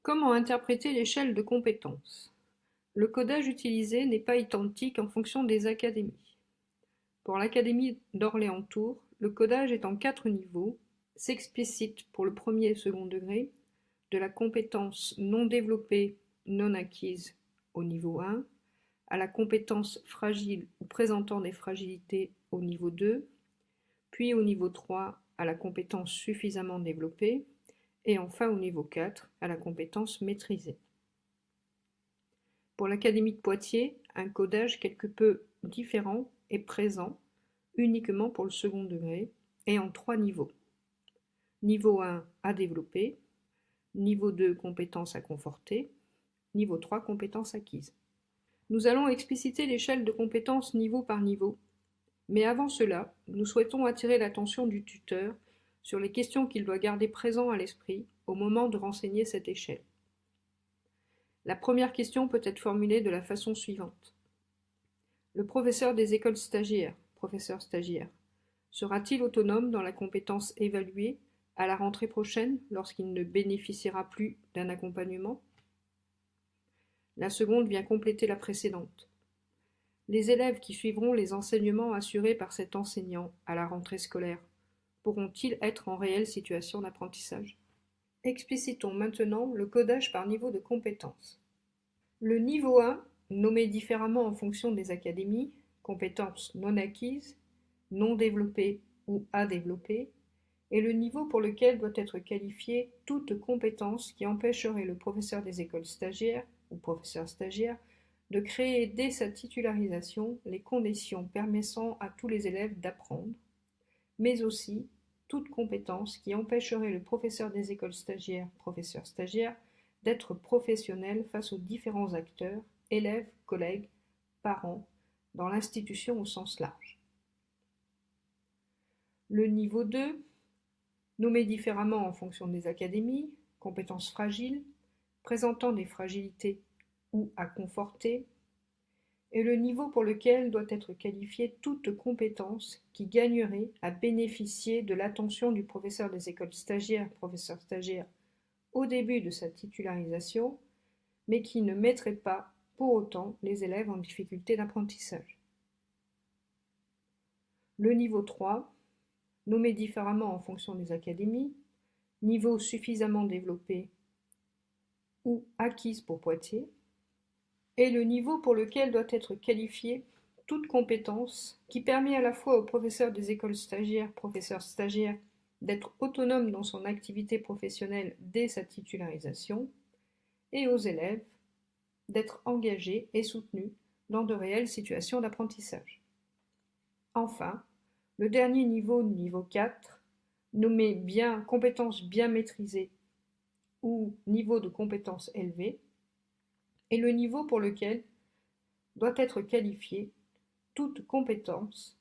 Comment interpréter l'échelle de compétences? Le codage utilisé n'est pas identique en fonction des académies. Pour l'Académie d'Orléans-Tours, le codage est en 4 niveaux, s'explicite pour le premier et second degré, de la compétence non développée, non acquise au niveau 1, à la compétence fragile ou présentant des fragilités au niveau 2, puis au niveau 3 à la compétence suffisamment développée, et enfin au niveau 4 à la compétence maîtrisée. Pour l'Académie de Poitiers, un codage quelque peu différent est présent uniquement pour le second degré et en 3 niveaux. Niveau 1 à développer, niveau 2 compétences à conforter, niveau 3 compétences acquises. Nous allons expliciter l'échelle de compétences niveau par niveau, mais avant cela, nous souhaitons attirer l'attention du tuteur sur les questions qu'il doit garder présent à l'esprit au moment de renseigner cette échelle. La première question peut être formulée de la façon suivante. Le professeur des écoles stagiaires, professeur stagiaire, sera-t-il autonome dans la compétence évaluée à la rentrée prochaine lorsqu'il ne bénéficiera plus d'un accompagnement? La seconde vient compléter la précédente. Les élèves qui suivront les enseignements assurés par cet enseignant à la rentrée scolaire pourront-ils être en réelle situation d'apprentissage? Explicitons maintenant le codage par niveau de compétences. Le niveau 1, nommé différemment en fonction des académies, compétences non acquises, non développées ou à développer, est le niveau pour lequel doit être qualifiée toute compétence qui empêcherait le professeur des écoles stagiaires ou professeur stagiaire de créer dès sa titularisation les conditions permettant à tous les élèves d'apprendre, mais aussi toute compétence qui empêcherait le professeur des écoles stagiaires, professeur stagiaire, d'être professionnel face aux différents acteurs, élèves, collègues, parents, dans l'institution au sens large. Le niveau 2, nommé différemment en fonction des académies, compétences fragiles, présentant des fragilités ou à conforter, est le niveau pour lequel doit être qualifiée toute compétence qui gagnerait à bénéficier de l'attention du professeur des écoles stagiaires, professeur stagiaire, au début de sa titularisation, mais qui ne mettrait pas pour autant les élèves en difficulté d'apprentissage. Le niveau 3, nommé différemment en fonction des académies, niveau suffisamment développé ou acquise pour Poitiers, est le niveau pour lequel doit être qualifiée toute compétence qui permet à la fois aux professeurs des écoles stagiaires, professeurs stagiaires, d'être autonomes dans son activité professionnelle dès sa titularisation, et aux élèves d'être engagés et soutenus dans de réelles situations d'apprentissage. Enfin, le dernier niveau, niveau 4, nommé bien compétences bien maîtrisées ou niveau de compétences élevées, est le niveau pour lequel doit être qualifiée toute compétence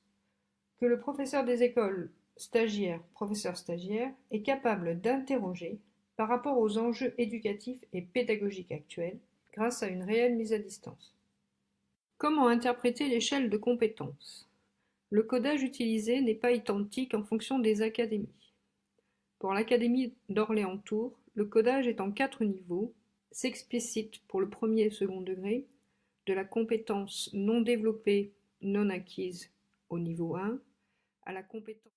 que le professeur des écoles stagiaires, professeur stagiaire, est capable d'interroger par rapport aux enjeux éducatifs et pédagogiques actuels grâce à une réelle mise à distance. Comment interpréter l'échelle de compétences? Le codage utilisé n'est pas identique en fonction des académies. Pour l'Académie d'Orléans-Tours, le codage est en 4 niveaux, s'explicite pour le premier et second degré, de la compétence non développée, non acquise au niveau 1, à la compétence